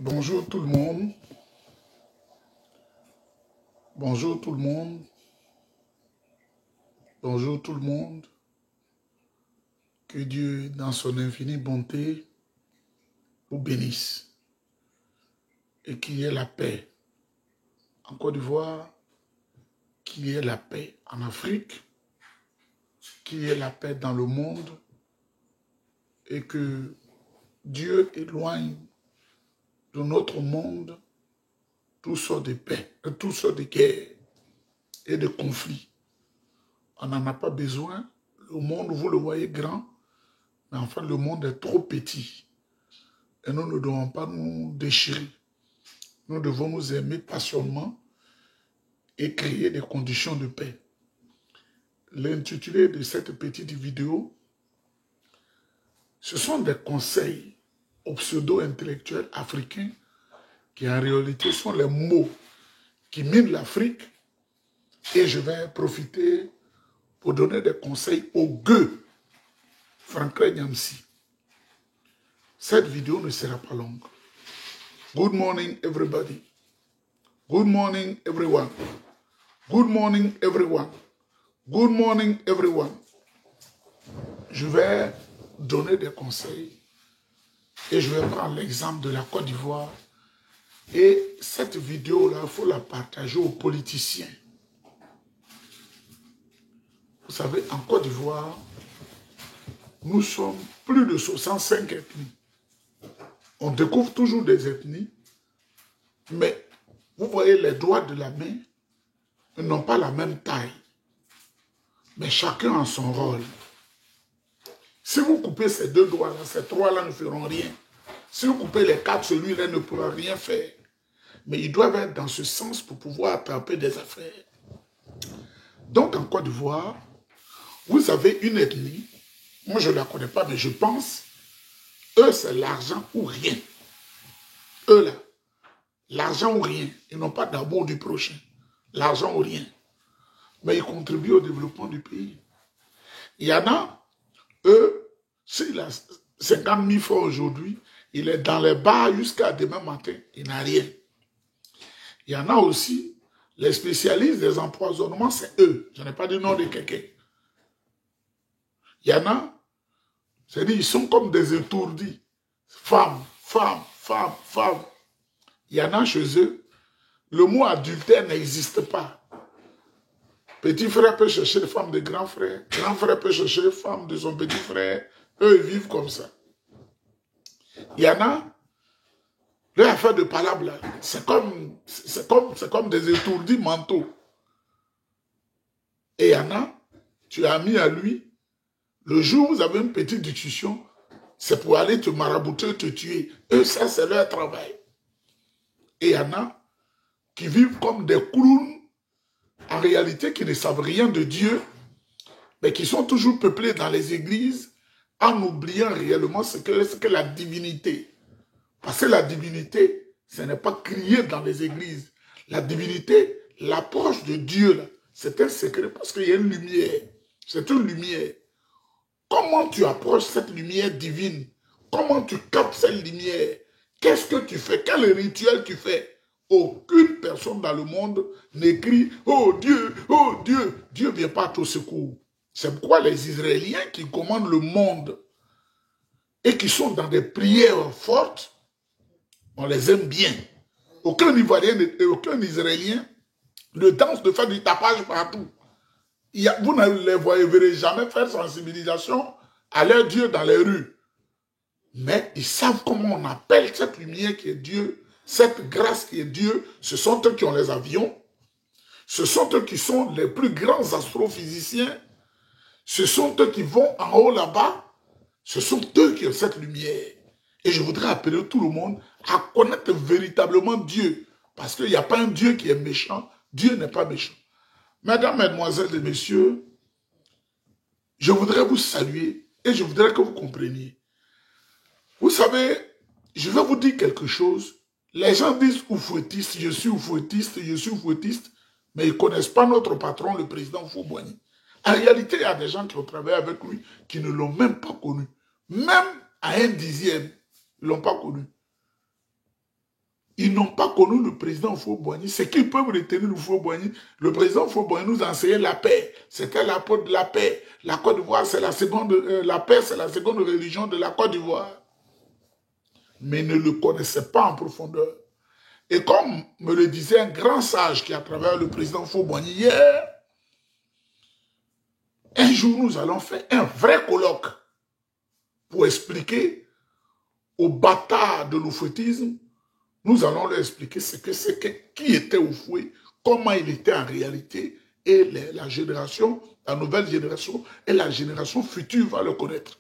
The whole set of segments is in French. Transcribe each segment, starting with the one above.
Bonjour tout le monde. Bonjour tout le monde. Bonjour tout le monde. Que Dieu, dans son infinie bonté, vous bénisse. Et qu'il y ait la paix en Côte d'Ivoire, qu'il y ait la paix en Afrique, qu'il y ait la paix dans le monde et que Dieu éloigne de notre monde tout sort de paix, tout sort de guerre et de conflits. On n'en a pas besoin. Le monde, vous le voyez grand, mais enfin le monde est trop petit. Et nous ne devons pas nous déchirer. Nous devons nous aimer passionnément et créer des conditions de paix. L'intitulé de cette petite vidéo, ce sont des conseils aux pseudo-intellectuels africains qui en réalité sont les mots qui minent l'Afrique. Et je vais profiter pour donner des conseils aux gueux, Franklin Nyamsi. Cette vidéo ne sera pas longue. Good morning everybody. Good morning everyone. Good morning everyone. Good morning everyone. Je vais donner des conseils et je vais prendre l'exemple de la Côte d'Ivoire. Et cette vidéo-là, il faut la partager aux politiciens. Vous savez, en Côte d'Ivoire, nous sommes plus de 65 ethnies. On découvre toujours des ethnies, mais vous voyez les doigts de la main, ils n'ont pas la même taille. Mais chacun a son rôle. Si vous coupez ces deux doigts-là, ces trois-là ne feront rien. Si vous coupez les quatre, celui-là ne pourra rien faire. Mais ils doivent être dans ce sens pour pouvoir attraper des affaires. Donc en Côte d'Ivoire, vous avez une ethnie, moi je ne la connais pas, mais je pense, eux c'est l'argent ou rien. Eux là, l'argent ou rien. Ils n'ont pas d'amour du prochain. L'argent ou rien. Mais ils contribuent au développement du pays. Il y en a, eux, s'il a 50 000 francs aujourd'hui, il est dans les bars jusqu'à demain matin, il n'a rien. Il y en a aussi, les spécialistes des empoisonnements, c'est eux. Je n'ai pas dit nom de quelqu'un. Il y en a, c'est-à-dire ils sont comme des étourdis. Femmes, femmes, femmes, femmes. Il y en a chez eux, le mot adultère n'existe pas. Petit frère peut chercher les femmes de grand frère peut chercher les femmes de son petit frère. Eux, ils vivent comme ça. Il y en a, leur affaire de palabre là, c'est comme des étourdis mentaux. Et il y en a, tu as mis à lui, le jour où vous avez une petite discussion, c'est pour aller te marabouter, te tuer. Eux, ça, c'est leur travail. Et il y en a qui vivent comme des clowns, en réalité, qui ne savent rien de Dieu, mais qui sont toujours peuplés dans les églises, en oubliant réellement ce que la divinité. Parce que la divinité, ce n'est pas crier dans les églises. La divinité, l'approche de Dieu, c'est un secret parce qu'il y a une lumière. C'est une lumière. Comment tu approches cette lumière divine? Comment tu captes cette lumière? Qu'est-ce que tu fais? Quel rituel tu fais? Aucune personne dans le monde n'écrit « Oh Dieu, oh Dieu ». Dieu ne vient pas à ton secours. C'est pourquoi les Israéliens qui commandent le monde et qui sont dans des prières fortes, on les aime bien. Aucun Ivoirien et aucun Israélien ne danse de faire du tapage partout. Vous ne les verrez jamais faire sensibilisation à leur Dieu dans les rues. Mais ils savent comment on appelle cette lumière qui est Dieu, cette grâce qui est Dieu. Ce sont eux qui ont les avions. Ce sont eux qui sont les plus grands astrophysiciens. Ce sont eux qui vont en haut là-bas. Ce sont eux qui ont cette lumière. Et je voudrais appeler tout le monde à connaître véritablement Dieu. Parce qu'il n'y a pas un Dieu qui est méchant. Dieu n'est pas méchant. Mesdames, Mesdemoiselles et Messieurs, je voudrais vous saluer et je voudrais que vous compreniez. Vous savez, je vais vous dire quelque chose. Les gens disent oufouettiste, je suis oufouettiste, je suis oufouettiste, mais ils ne connaissent pas notre patron, le président Houphouët-Boigny. En réalité, il y a des gens qui ont travaillé avec lui qui ne l'ont même pas connu. Même à un dixième, ils ne l'ont pas connu. ils n'ont pas connu le président Houphouët-Boigny. C'est qu'ils peuvent retenir le Houphouët-Boigny. Le président Houphouët-Boigny nous a enseigné la paix. C'était l'apôtre de la paix. La Côte d'Ivoire, c'est la seconde, la paix, c'est la seconde religion de la Côte d'Ivoire. Mais ne le connaissaient pas en profondeur. Et comme me le disait un grand sage qui a travaillé le président Houphouët-Boigny hier, un jour nous allons faire un vrai colloque pour expliquer aux bâtards de l'oufouettisme. Nous allons leur expliquer ce que c'est, qui était Houphouët, comment il était en réalité, et la génération, la nouvelle génération et la génération future va le connaître.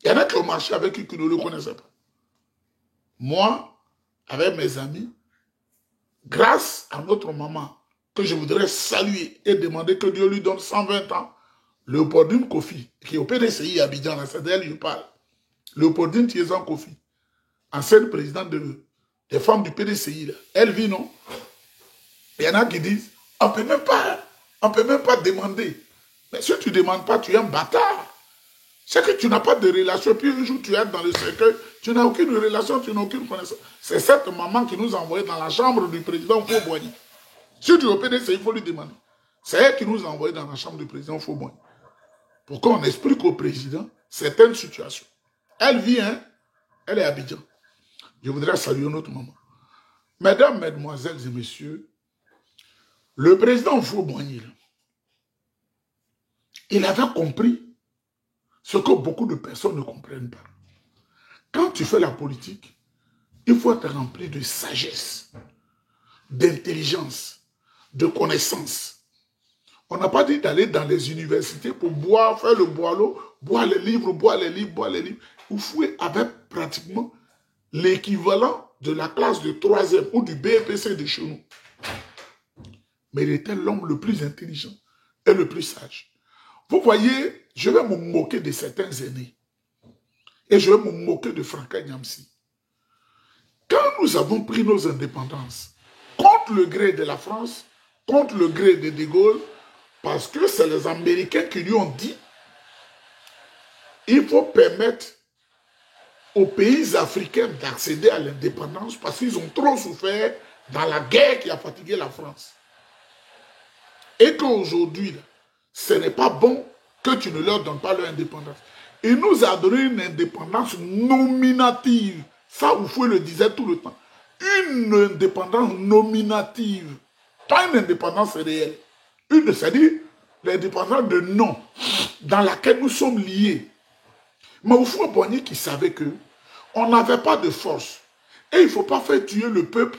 Il y en a qui ont marché avec lui qui ne le connaissaient pas. Moi, avec mes amis, grâce à notre maman, que je voudrais saluer et demander que Dieu lui donne 120 ans, Léopoldine Kofi, qui est au PDCI à Abidjan, c'est d'elle je parle. Léopoldine Thiézan Kofi, ancienne présidente des femmes du PDCI, là. Elle vit, non? Il y en a qui disent, on ne peut même pas demander. Mais si tu ne demandes pas, tu es un bâtard. C'est que tu n'as pas de relation, puis un jour tu es dans le cercueil, tu n'as aucune relation, tu n'as aucune connaissance. C'est cette maman qui nous a envoyé dans la chambre du président Houphouët-Boigny. Si tu es au PDCI, il faut lui demander. C'est elle qui nous a envoyé dans la chambre du président Houphouët-Boigny. Pour qu'on explique au président certaines situations. Elle vit, hein? Elle est à Abidjan. Je voudrais saluer notre maman. Mesdames, mesdemoiselles et messieurs, le président Houphouët-Boigny, il avait compris ce que beaucoup de personnes ne comprennent pas. Quand tu fais la politique, il faut être rempli de sagesse, d'intelligence, de connaissance. On n'a pas dit d'aller dans les universités pour boire, faire le boileau, boire les livres, boire les livres, boire les livres. Houphouët avait pratiquement l'équivalent de la classe de 3e ou du BEPC de chez nous. Mais il était l'homme le plus intelligent et le plus sage. Vous voyez, je vais me moquer de certains aînés. Et je vais me moquer de Franklin Nyamsi. Quand nous avons pris nos indépendances, contre le gré de la France, contre le gré de De Gaulle, parce que c'est les Américains qui lui ont dit il faut permettre aux pays africains d'accéder à l'indépendance parce qu'ils ont trop souffert dans la guerre qui a fatigué la France. Et qu'aujourd'hui, ce n'est pas bon que tu ne leur donnes pas leur indépendance. Il nous a donné une indépendance nominative. Ça, Houphouët le disait tout le temps. Une indépendance nominative. Pas une indépendance réelle. C'est-à-dire l'indépendance de nom, dans laquelle nous sommes liés. Mais Houphouët-Boigny qui savait que on n'avait pas de force. Et il ne faut pas faire tuer le peuple.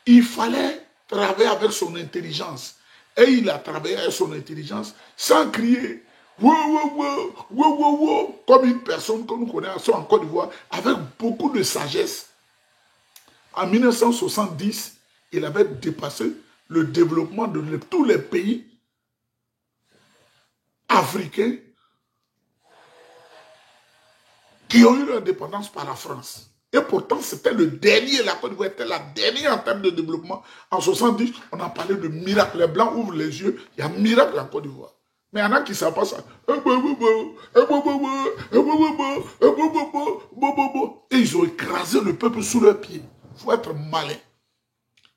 Il fallait travailler avec son intelligence. Et il a travaillé avec son intelligence sans crier wow, wow, wow, wow, wow, wow, comme une personne que nous connaissons en Côte d'Ivoire, avec beaucoup de sagesse. En 1970, il avait dépassé le développement de tous les pays africains qui ont eu l'indépendance par la France. Et pourtant, c'était le dernier, la Côte d'Ivoire était la dernière en termes de développement. En 70, on a parlé de miracle. Les Blancs ouvrent les yeux, il y a un miracle en Côte d'Ivoire. Mais il y en a qui ne savent pas ça. Et ils ont écrasé le peuple sous leurs pieds. Il faut être malin.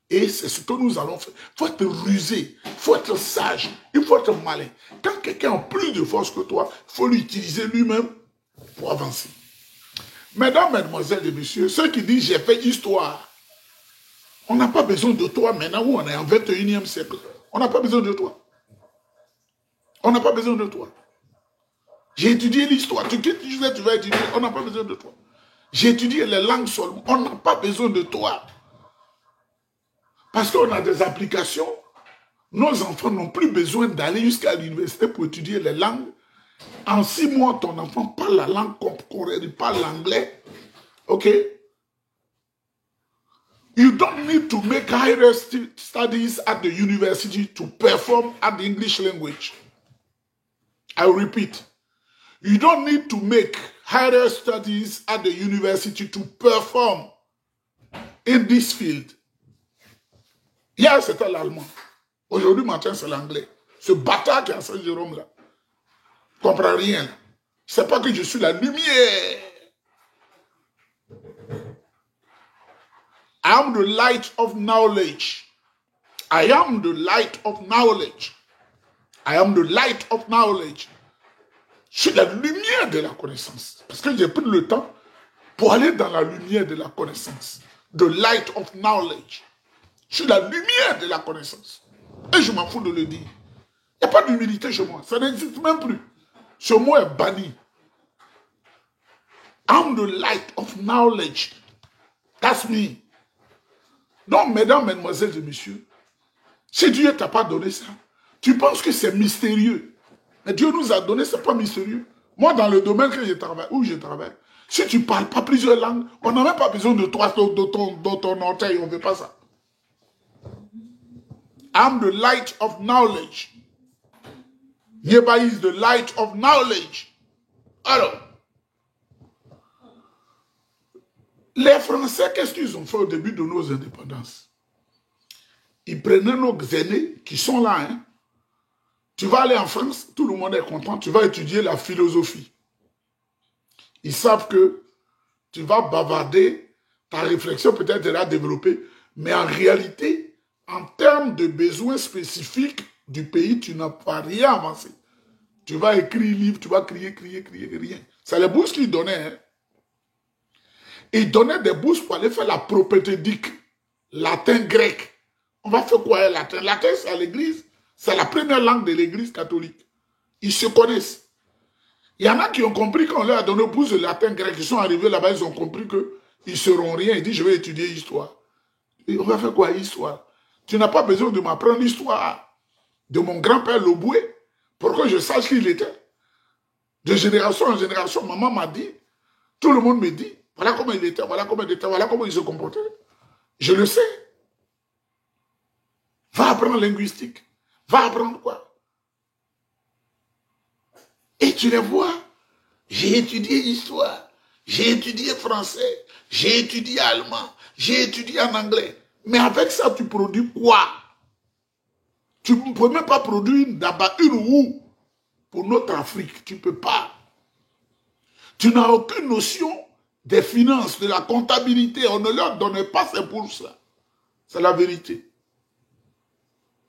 Et c'est ce que nous allons faire. Il faut être rusé, il faut être sage, il faut être malin. Quand quelqu'un a plus de force que toi, il faut l'utiliser lui-même pour avancer. Mesdames, mesdemoiselles et messieurs, ceux qui disent j'ai fait histoire, on n'a pas besoin de toi maintenant où on est en 21e siècle. On n'a pas besoin de toi. On n'a pas besoin de toi. J'ai étudié l'histoire. Tu quittes, tu vas étudier, on n'a pas besoin de toi. J'ai étudié les langues seulement, on n'a pas besoin de toi. Parce qu'on a des applications, nos enfants n'ont plus besoin d'aller jusqu'à l'université pour étudier les langues. En 6 mois, ton enfant parle la langue coréenne, il parle l'anglais. OK? You don't need to make higher studies at the university to perform at the English language. I repeat. You don't need to make higher studies at the university to perform in this field. Hier, c'était l'allemand. Aujourd'hui, matin, c'est l'anglais. Ce bâtard qui est à Saint-Jérôme, là, ne comprend rien. C'est pas que je suis la lumière. I am the light of knowledge. I am the light of knowledge. I am the light of knowledge. Je suis la lumière de la connaissance. Parce que j'ai pris le temps pour aller dans la lumière de la connaissance. The light of knowledge. Je suis la lumière de la connaissance. Et je m'en fous de le dire. Il n'y a pas d'humilité chez moi. Ça n'existe même plus. Ce mot est banni. I'm the light of knowledge. That's me. Donc, mesdames, mesdemoiselles et messieurs, si Dieu ne t'a pas donné ça, tu penses que c'est mystérieux. Mais Dieu nous a donné, ce n'est pas mystérieux. Moi, dans le domaine où je travaille, si tu ne parles pas plusieurs langues, on n'a même pas besoin de toi, de ton orteil, on ne veut pas ça. I'm the light of knowledge. Yeba is the light of knowledge. Alors, les Français, qu'est-ce qu'ils ont fait au début de nos indépendances? Ils prenaient nos aînés qui sont là. Hein. Tu vas aller en France, tout le monde est content, tu vas étudier la philosophie. Ils savent que tu vas bavarder, ta réflexion peut-être sera développée, mais en réalité, en termes de besoins spécifiques du pays, tu n'as pas rien avancé. Tu vas écrire livre, tu vas crier, rien. C'est les bourses qu'ils donnaient. Hein. Ils donnaient des bourses pour aller faire la propédétique, latin, grec. On va faire quoi, latin? Latin, c'est à l'église. C'est la première langue de l'église catholique. Ils se connaissent. Il y en a qui ont compris qu'on leur a donné bourse de latin, grec. Ils sont arrivés là-bas, ils ont compris qu'ils ne seront rien. Ils disent, je vais étudier l'histoire. On va faire quoi, histoire? Tu n'as pas besoin de m'apprendre l'histoire de mon grand-père Loboué pour que je sache qui il était. De génération en génération, maman m'a dit, tout le monde me dit, voilà comment il était, voilà comment il était, voilà comment il se comportait. Je le sais. Va apprendre linguistique. Va apprendre quoi? Et tu les vois. J'ai étudié histoire. J'ai étudié français. J'ai étudié allemand. J'ai étudié en anglais. Mais avec ça, tu produis quoi? Tu ne peux même pas produire d'abord une roue pour notre Afrique. Tu ne peux pas. Tu n'as aucune notion des finances, de la comptabilité. On ne leur donne pas ces bourses-là. C'est la vérité.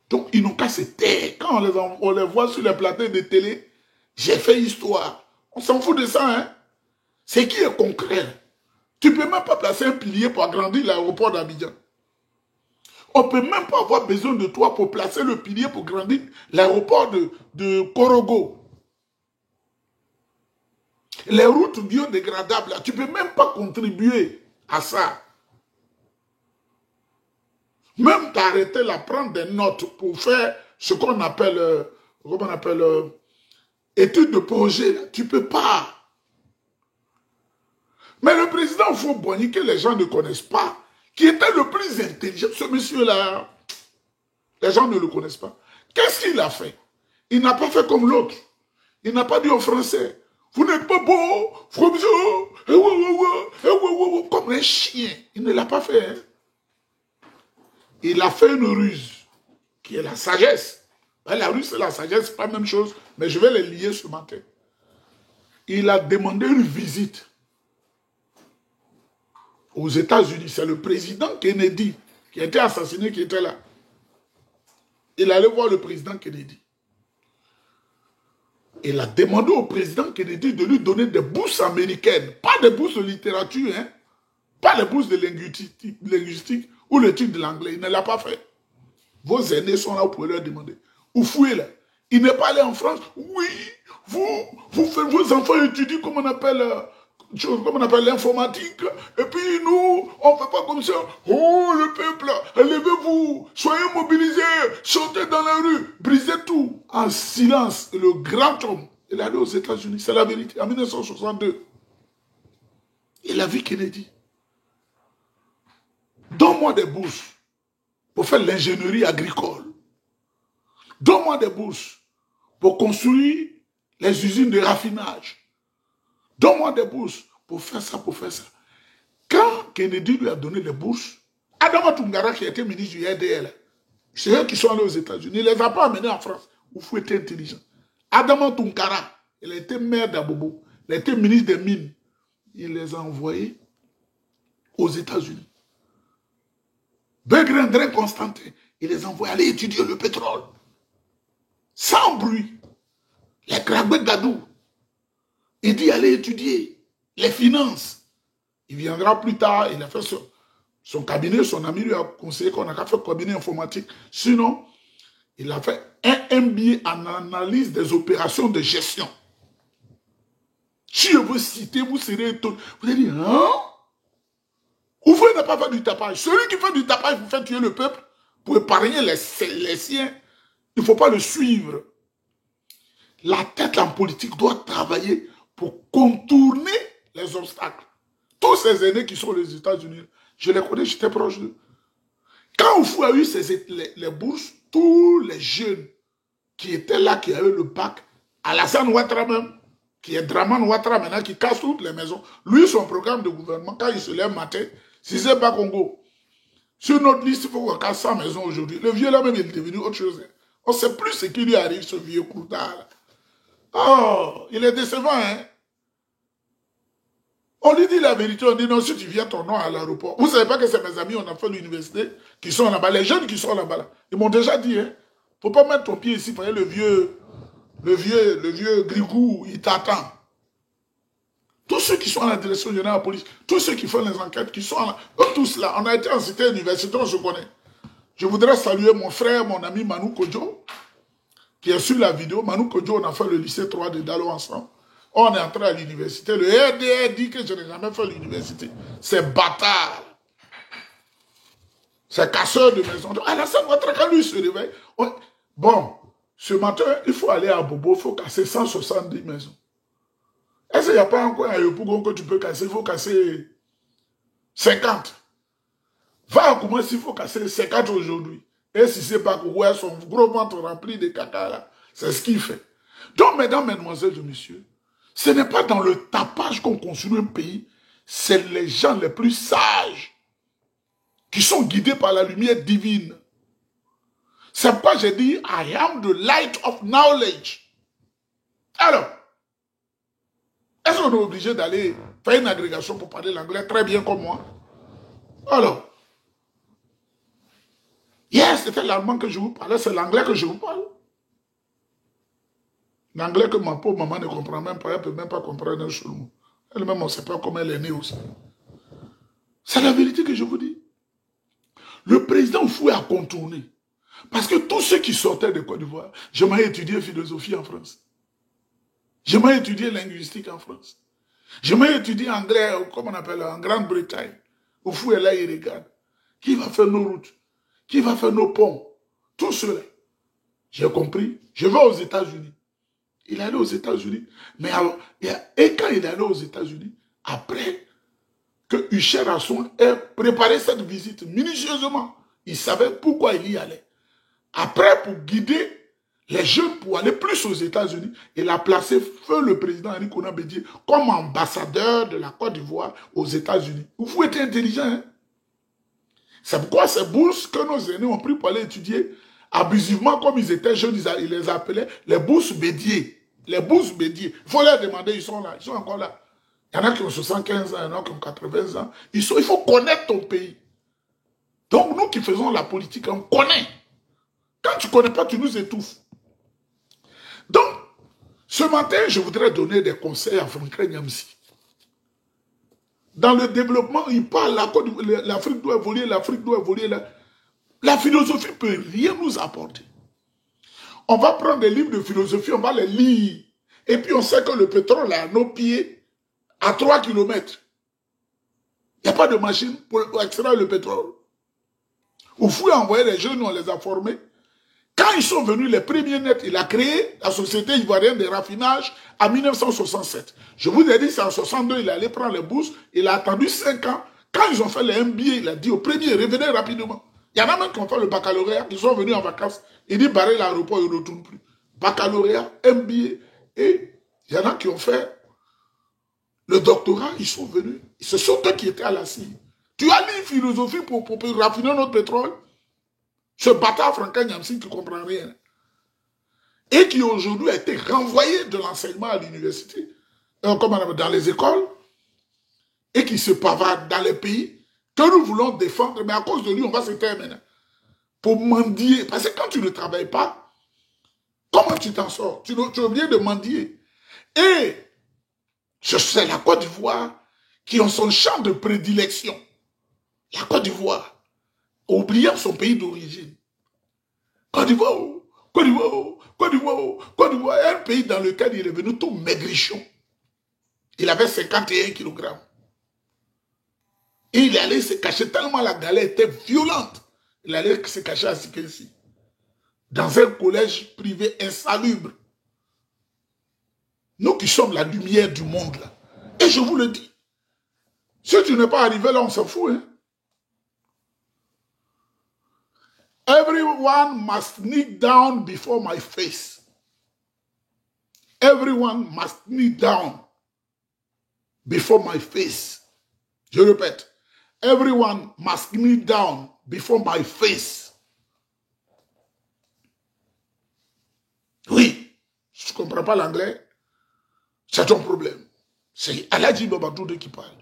Donc, ils n'ont qu'à se taire. Quand on les voit sur les plateaux de télé, j'ai fait histoire. On s'en fout de ça, hein. C'est qui est concret. Tu ne peux même pas placer un pilier pour agrandir l'aéroport d'Abidjan. On ne peut même pas avoir besoin de toi pour placer le pilier pour grandir l'aéroport de Korogo. Les routes biodégradables, là, tu ne peux même pas contribuer à ça. Même t'arrêter là, prendre des notes pour faire ce qu'on appelle, études de projet, là, tu ne peux pas. Mais le président Foumbouani, que les gens ne connaissent pas, qui était le plus intelligent, ce monsieur-là, les gens ne le connaissent pas. Qu'est-ce qu'il a fait? Il n'a pas fait comme l'autre. Il n'a pas dit aux Français, vous n'êtes pas beau, comme un chien. Il ne l'a pas fait. Hein? Il a fait une ruse, qui est la sagesse. La ruse et la sagesse, c'est pas la même chose, mais je vais les lier ce matin. Il a demandé une visite aux États-Unis. C'est le président Kennedy qui a été assassiné, qui était là. Il allait voir le président Kennedy. Il a demandé au président Kennedy de lui donner des bourses américaines, pas des bourses de littérature, hein, pas des bourses de linguistique ou l'étude de l'anglais. Il ne l'a pas fait. Vos aînés sont là, vous pouvez leur demander. Ou fouillez là. Il n'est pas allé en France. Oui, vos enfants étudient comme on appelle l'informatique. Et puis nous, on ne fait pas comme ça. Oh, le peuple, levez-vous, soyez mobilisés, sautez dans la rue, brisez tout. En silence, le grand homme, il est allé aux États-Unis, c'est la vérité, en 1962. Il a vu Kennedy. Donne-moi des bourses pour faire l'ingénierie agricole. Donne-moi des bourses pour construire les usines de raffinage. Donne-moi des bourses pour faire ça, pour faire ça. Quand Kennedy lui a donné les bourses, Adama Toungara, qui était ministre du RDL, c'est eux qui sont allés aux États-Unis, il ne les a pas amenés en France. Il faut être intelligent. Adama Toungara, il a été maire d'Abobo, il a été ministre des Mines. Il les a envoyés aux États-Unis. Begrindrin Constantin, il les envoie aller étudier le pétrole. Sans bruit. Les Krabbe Gadou, il dit aller étudier les finances. Il viendra plus tard, il a fait son cabinet, son ami lui a conseillé qu'on a qu'à faire cabinet informatique. Sinon, il a fait un MBA en analyse des opérations de gestion. Si je veux citer, vous serez étonné. Vous allez dire, hein? Ouvrez n'a pas fait du tapage. Celui qui fait du tapage pour faire tuer le peuple, pour épargner les siens, il ne faut pas le suivre. La tête en politique doit travailler pour contourner les obstacles. Tous ces aînés qui sont aux États-Unis, je les connais, j'étais proche d'eux. Quand Oufou a eu les bourses, tous les jeunes qui étaient là, qui avaient le bac, Alassane Ouattara même, qui est Draman Ouattara maintenant, qui casse toutes les maisons, lui, son programme de gouvernement, quand il se lève matin, si c'est pas Congo, sur notre liste, il faut qu'on casse 100 maisons aujourd'hui. Le vieux là même, il est devenu autre chose. On ne sait plus ce qui lui arrive, ce vieux croutard. Oh, il est décevant, hein. On lui dit la vérité, on dit non, si tu viens ton nom à l'aéroport. Vous ne savez pas que c'est mes amis, on a fait l'université, qui sont là-bas, les jeunes qui sont là-bas, là. Ils m'ont déjà dit, hein, faut pas mettre ton pied ici, voyez, le vieux Grigou, il t'attend. Tous ceux qui sont à la direction générale de la police, tous ceux qui font les enquêtes, qui sont là, eux tous là, on a été en cité universitaire, on se connaît. Je voudrais saluer mon frère, mon ami Manu Kodjo, qui est sur la vidéo. Manu Kodjo, on a fait le lycée 3 de Dalo ensemble. On est entré à l'université. Le RDR dit que je n'ai jamais fait l'université. C'est bâtard. C'est casseur de maison. Alassane Ouattara, quand lui se réveille. Bon, ce matin, il faut aller à Bobo, il faut casser 170 maisons. Est-ce qu'il n'y a pas encore un Yopougon que tu peux casser? Il faut casser 50. Va à Koumassi, s'il faut casser 50 aujourd'hui. Et si c'est pas Kouroué, son gros ventre rempli de caca là, c'est ce qu'il fait. Donc, mesdames, mesdemoiselles et messieurs, ce n'est pas dans le tapage qu'on construit un pays, c'est les gens les plus sages qui sont guidés par la lumière divine. C'est pas, j'ai dit, I am the light of knowledge. Alors, est-ce qu'on est obligé d'aller faire une agrégation pour parler l'anglais très bien comme moi? Alors, yes, c'était l'allemand que je vous parlais, c'est l'anglais que je vous parle. L'anglais que ma pauvre maman ne comprend même pas, elle ne peut même pas comprendre un seul mot. Elle-même, on ne sait pas comment elle est née aussi. C'est la vérité que je vous dis. Le président Foué a contourné. Parce que tous ceux qui sortaient de Côte d'Ivoire, j'aimerais étudier philosophie en France. J'aimerais étudier linguistique en France. J'aimerais étudier anglais, comme on appelle, en Grande-Bretagne. Au Foué, là, il regarde. Qui va faire nos routes? Qui va faire nos ponts? Tout cela. J'ai compris. Je vais aux États-Unis. Il est allé aux États-Unis. Mais alors, et quand il est allé aux États-Unis, après que Hucher Rassoun ait préparé cette visite minutieusement, il savait pourquoi il y allait. Après, pour guider les jeunes pour aller plus aux États-Unis, il a placé feu le président Henri Konan Bédié comme ambassadeur de la Côte d'Ivoire aux États-Unis. Vous êtes intelligent, hein? C'est pourquoi ces bourses que nos aînés ont pris pour aller étudier abusivement, comme ils étaient jeunes, ils les appelaient les bourses Bédié. Les bourses Bédié. Il faut leur demander, ils sont là, ils sont encore là. Il y en a qui ont 75 ans, il y en a qui ont 80 ans. Il faut connaître ton pays. Donc nous qui faisons la politique, on connaît. Quand tu ne connais pas, tu nous étouffes. Donc, ce matin, je voudrais donner des conseils à Franklin Nyamsi. Dans le développement, il parle, l'Afrique doit évoluer, l'Afrique doit évoluer. La philosophie ne peut rien nous apporter. On va prendre des livres de philosophie, on va les lire. Et puis on sait que le pétrole est à nos pieds, à 3 km. Il n'y a pas de machine pour extraire le pétrole. Oufou a envoyé les jeunes, on les a formés. Quand ils sont venus, les premiers nets, il a créé la Société ivoirienne de raffinage en 1967. Je vous ai dit, c'est en 62, il allait prendre les bourses. Il a attendu 5 ans. Quand ils ont fait le MBA, il a dit au premier, revenez rapidement. Il y en a même qui ont fait le baccalauréat, qui sont venus en vacances. Il dit, barrez l'aéroport, il ne retourne plus. Baccalauréat, MBA. Et il y en a qui ont fait le doctorat, ils sont venus. Ce sont eux qui étaient à la CIE. Tu as lu philosophie pour raffiner notre pétrole? Ce bâtard Franklin Nyamsi qui ne comprend rien. Et qui aujourd'hui a été renvoyé de l'enseignement à l'université, comme dans les écoles, et qui se pavarde dans les pays. que nous voulons défendre, mais à cause de lui, on va se taire maintenant. Pour mendier. Parce que quand tu ne travailles pas, comment tu t'en sors? Tu es obligé de mendier. Et je sais la Côte d'Ivoire qui ont son champ de prédilection. La Côte d'Ivoire, oubliant son pays d'origine. Côte d'Ivoire, Côte d'Ivoire, Côte d'Ivoire, Côte d'Ivoire, un pays dans lequel il est venu tout maigrichon. Il avait 51 kg. Et il allait se cacher tellement la galère était violente. Il allait se cacher à Sikensi. Dans un collège privé insalubre. Nous qui sommes la lumière du monde là. Et je vous le dis. Si tu n'es pas arrivé là, on s'en fout. Hein? Everyone must kneel down before my face. Everyone must kneel down before my face. Je répète. Everyone must kneel down before my face. Oui, je ne comprends pas l'anglais. C'est ton problème. C'est Aladji Babadoude qui parle.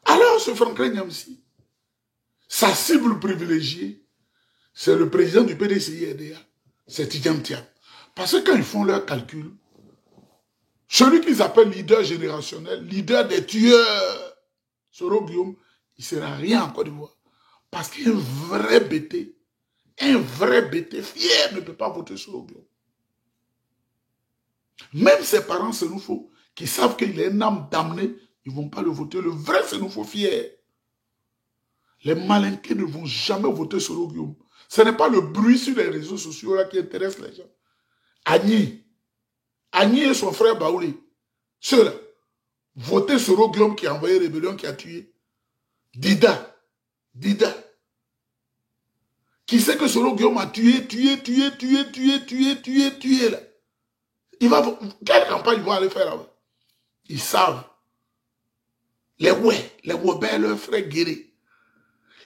Alors, ce Franklin Nyamsi, sa cible privilégiée, c'est le président du PDCI-RDA, c'est Tidjam Thiam. Parce que quand ils font leurs calculs, celui qu'ils appellent leader générationnel, leader des tueurs, Soro Guillaume, il ne sera rien en Côte d'Ivoire. Parce qu'un vrai BT fier ne peut pas voter Soro Guillaume. Même ses parents Sénoufo, qui savent qu'il est un âme damné, ils ne vont pas le voter. Le vrai Sénoufo fier. Les malinqués ne vont jamais voter Soro Guillaume. Ce n'est pas le bruit sur les réseaux sociaux là qui intéresse les gens. Agni et son frère Baouli, ceux-là, voter Soro Guillaume qui a envoyé rébellion, qui a tué. Dida. Qui sait que Soro Guillaume a tué là. Quelle campagne ils vont aller faire là-bas? Ils savent. Les Wobers, leurs frères guéris,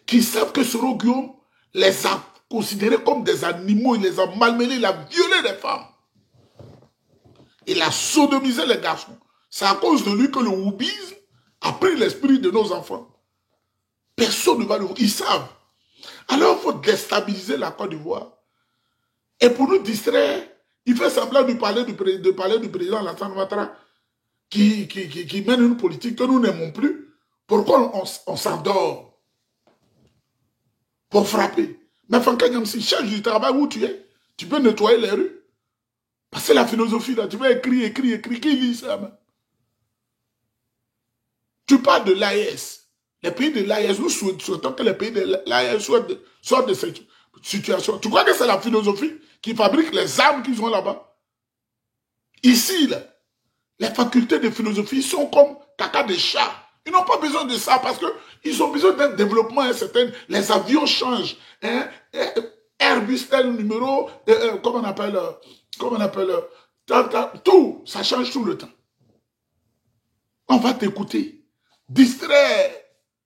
qui savent que Soro Guillaume les a considérés comme des animaux, il les a malmenés, il a violé les femmes. Il a sodomisé les garçons. C'est à cause de lui que le woubisme a pris l'esprit de nos enfants. Personne ne va le voir. Ils savent. Alors, il faut déstabiliser la Côte d'Ivoire. Et pour nous distraire, il fait semblant de parler du président Alassane Ouattara qui mène une politique que nous n'aimons plus. Pourquoi on s'endort? Pour frapper. Mais Franklin Nyamsi, cherche du travail où tu es. Tu peux nettoyer les rues. Parce que la philosophie, là, tu vas écrire. Qui lit ça, man? Tu parles de l'AES. Les pays de l'AES, nous souhaitons que les pays de l'AES sortent de cette situation. Tu crois que c'est la philosophie qui fabrique les armes qu'ils ont là-bas? Ici, là, les facultés de philosophie sont comme caca de chat. Ils n'ont pas besoin de ça parce qu'ils ont besoin d'un développement certain. Les avions changent. Hein? Airbus tel numéro, comment on appelle, tout, ça change tout le temps. On va t'écouter. Distraire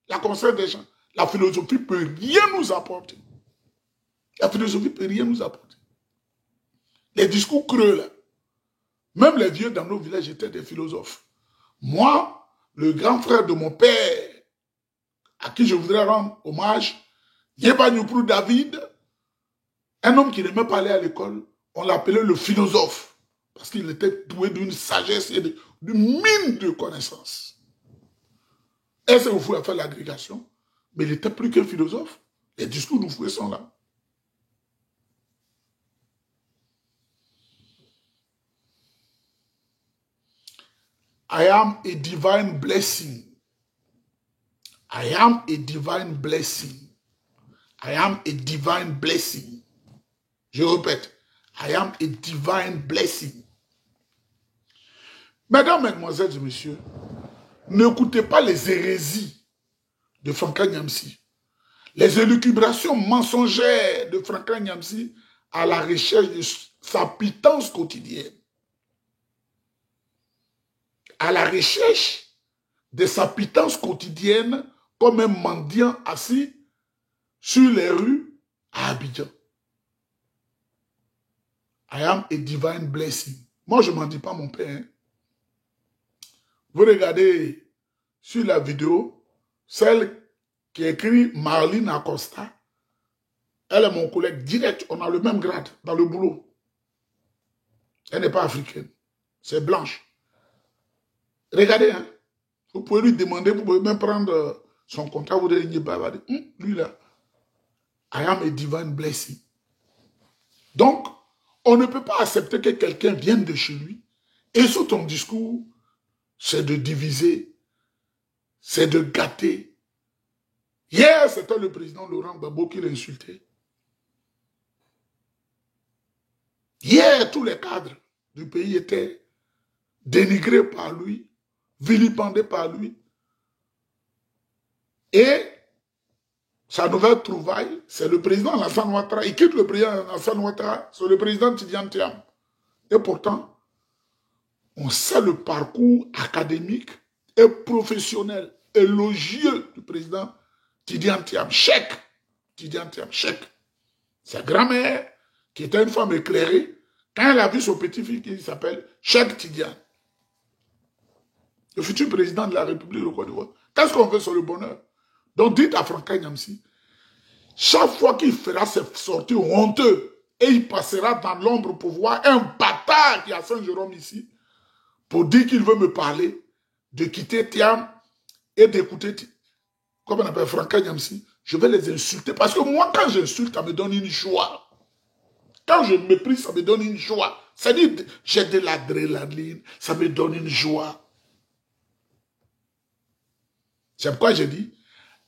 la conscience des gens. La philosophie ne peut rien nous apporter. La philosophie ne peut rien nous apporter. Les discours creux, là. Même les vieux dans nos villages étaient des philosophes. Moi, le grand frère de mon père, à qui je voudrais rendre hommage, Yeba Nyoprou David, un homme qui n'aimait pas aller à l'école, on l'appelait le philosophe, parce qu'il était doué d'une sagesse et d'une mine de connaissances. Et c'est vous a fait l'agrégation, mais il n'était plus qu'un philosophe. Les discours nous fouets sont là. I am a divine blessing. I am a divine blessing. I am a divine blessing. Je répète, I am a divine blessing. Mesdames, mesdemoiselles et messieurs, n'écoutez pas les hérésies de Franklin Nyamsi, les élucubrations mensongères de Franklin Nyamsi à la recherche de sa pitance quotidienne. À la recherche de sa pitance quotidienne comme un mendiant assis sur les rues à Abidjan. I am a divine blessing. Moi, je ne m'en dis pas mon père. Hein. Vous regardez sur la vidéo, celle qui écrit Marlene Acosta. Elle est mon collègue direct, on a le même grade dans le boulot. Elle n'est pas africaine, c'est blanche. Regardez, hein, vous pouvez lui demander, vous pouvez même prendre son contrat, vous dites, lui là, I am a divine blessing. Donc, on ne peut pas accepter que quelqu'un vienne de chez lui et sous ton discours, c'est de diviser, c'est de gâter. Hier, c'était le président Laurent Gbagbo qui l'insultait. Hier, tous les cadres du pays étaient dénigrés par lui, vilipendés par lui. Et sa nouvelle trouvaille, c'est le président Alassane Ouattara. Il quitte le président Alassane Ouattara, c'est le président Tidiane Thiam. Et pourtant, on sait le parcours académique et professionnel, élogieux du président Tidiane Thiam. Chèque, Tidiane Thiam, chèque. Sa grand-mère, qui était une femme éclairée, quand elle a vu son petit-fils qui s'appelle Cheikh Tidiane, le futur président de la République de Côte d'Ivoire, qu'est-ce qu'on fait sur le bonheur? Donc dites à Franklin Nyamsi, chaque fois qu'il fera ses sorties honteuses et il passera dans l'ombre pour voir un bâtard qui est à Saint-Jérôme ici, pour dire qu'il veut me parler, de quitter Thiam et d'écouter, comment on appelle Franklin Nyamsi, je vais les insulter. Parce que moi, quand j'insulte, ça me donne une joie. Quand je méprise, ça me donne une joie. C'est-à-dire, j'ai de l'adrénaline, ça me donne une joie. C'est pourquoi j'ai dit,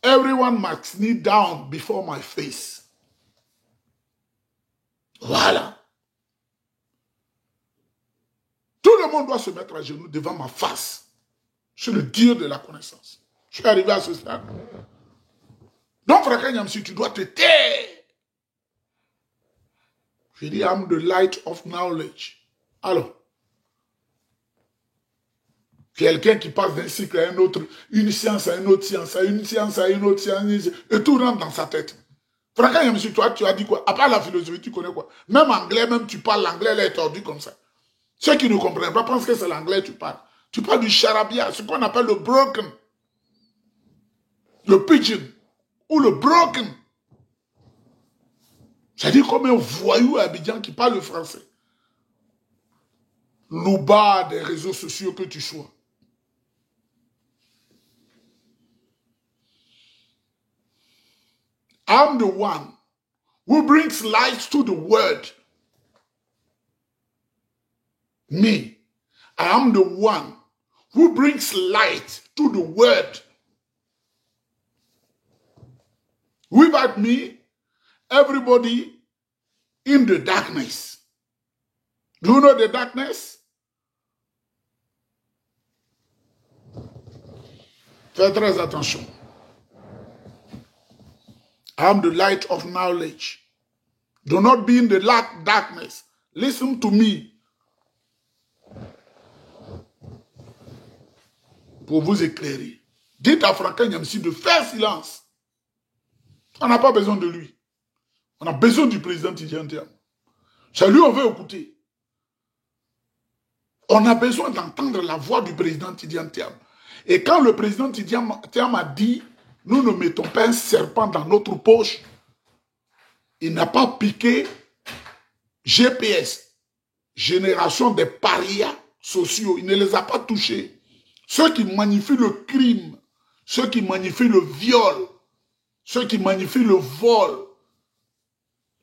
everyone must kneel down before my face. Voilà. Tout le monde doit se mettre à genoux devant ma face. Je suis le Dieu de la connaissance. Je suis arrivé à ce stade. Donc, frère Nyamsi, tu dois te taire. Je dis, I'm the light of knowledge. Alors, quelqu'un qui passe d'un cycle à un autre, une science à une autre science, à une science à une autre science, et tout rentre dans sa tête. Franchement, monsieur, toi, tu as dit quoi? À part la philosophie, tu connais quoi? Même anglais, même tu parles l'anglais, elle est tordue comme ça. Ceux qui ne comprennent pas pensent que c'est l'anglais que tu parles. Tu parles du charabia, ce qu'on appelle le broken, le pigeon, ou le broken. C'est-à-dire comme un voyou à Abidjan qui parle le français. Louba des réseaux sociaux que tu sois. I'm the one who brings light to the world. Me. I am the one who brings light to the world. Without me, everybody in the darkness. Do you know the darkness? Faites très attention. I am the light of knowledge. Do not be in the darkness. Listen to me. Pour vous éclairer. Dites à Franklin Nyamsi de faire silence. On n'a pas besoin de lui. On a besoin du président Tidiane Thiam. C'est lui qu'on veut écouter. On a besoin d'entendre la voix du président Tidiane Thiam. Et quand le président Tidiane Thiam a dit, nous ne mettons pas un serpent dans notre poche, il n'a pas piqué GPS, génération des parias sociaux, il ne les a pas touchés. Ceux qui magnifient le crime, ceux qui magnifient le viol, ceux qui magnifient le vol,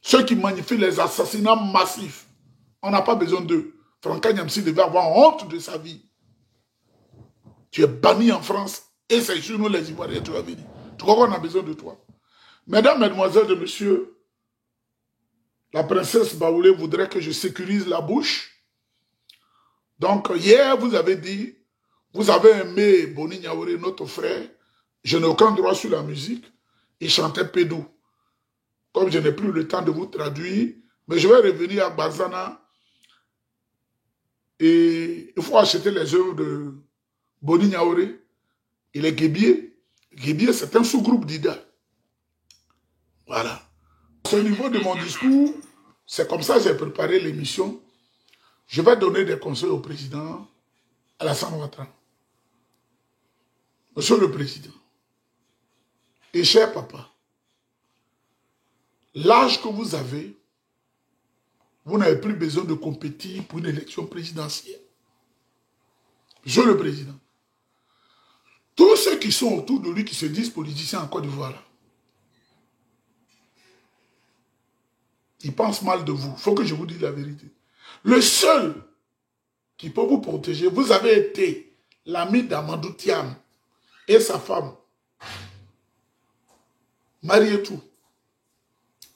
ceux qui magnifient les assassinats massifs, on n'a pas besoin d'eux. Franklin Nyamsi devait avoir honte de sa vie. Tu es banni en France et c'est sur nous les Ivoiriens, tu vas venir. Tu crois qu'on a besoin de toi? Mesdames, mesdemoiselles et messieurs, la princesse Baoulé voudrait que je sécurise la bouche. Donc, hier, vous avez dit, vous avez aimé Boni Niaouré, notre frère. Je n'ai aucun droit sur la musique. Il chantait Pédou. Comme je n'ai plus le temps de vous traduire, mais je vais revenir à Bazana. Et il faut acheter les œuvres de Boni Niaouré. Il est guébier. Guébier, c'est un sous-groupe d'Ida. Voilà. Au niveau de mon discours, c'est comme ça que j'ai préparé l'émission. Je vais donner des conseils au président Alassane Ouattara. Monsieur le Président, Et cher papa, l'âge que vous avez, vous n'avez plus besoin de compétir pour une élection présidentielle. Je le président. Tous ceux qui sont autour de lui, qui se disent politiciens en Côte d'Ivoire, ils pensent mal de vous. Il faut que je vous dise la vérité. Le seul qui peut vous protéger, vous avez été l'ami d'Amadou Thiam et sa femme, Marietou,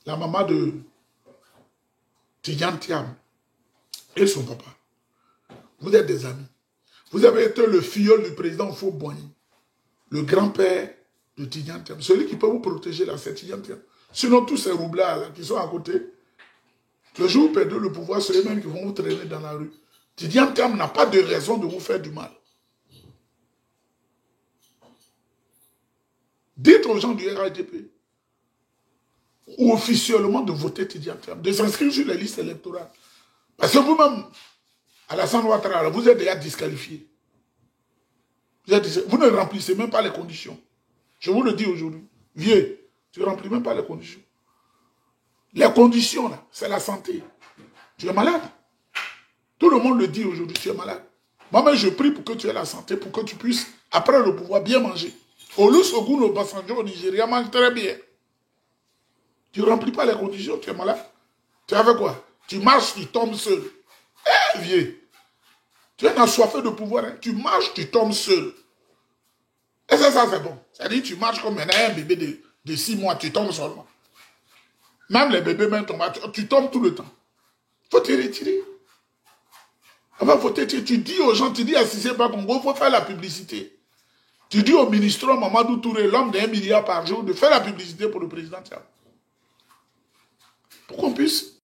la maman de Tidjane Thiam et son papa. Vous êtes des amis. Vous avez été le filleul du président Faux-Boigny, le grand-père de Tidjane Thiam. Celui qui peut vous protéger là, c'est Tidjane Thiam. Sinon, tous ces roublards là qui sont à côté, le jour où vous perdez le pouvoir, c'est eux-mêmes qui vont vous traîner dans la rue. Tidjane Thiam n'a pas de raison de vous faire du mal. Dites aux gens du RADP, ou officiellement de voter Tidjane Thiam, de s'inscrire sur les listes électorales. Parce que vous-même, Alassane Ouattara, vous êtes déjà disqualifié. Vous ne remplissez même pas les conditions. Je vous le dis aujourd'hui. Vieux, tu ne remplis même pas les conditions. Les conditions, là, c'est la santé. Tu es malade. Tout le monde le dit aujourd'hui, tu es malade. Moi-même, je prie pour que tu aies la santé, pour que tu puisses, après le pouvoir, bien manger. Olusegun Obasanjo au Nigeria mange très bien. Tu ne remplis pas les conditions, tu es malade. Tu as fait quoi? Tu marches, tu tombes seul. Eh, vieux, tu es assoiffé de pouvoir. Hein? Tu marches, tu tombes seul. Et ça c'est bon. C'est-à-dire tu marches comme un bébé de 6 mois, tu tombes seulement. Même les bébés même tombent, tu tombes tout le temps. Il faut te retirer. Enfin, faut te retirer. Tu dis aux gens, tu dis à Cissé Congo, il faut faire la publicité. Tu dis au ministre Mamadou Touré, l'homme d'1 milliard par jour, de faire la publicité pour le président Thiam. Pour qu'on puisse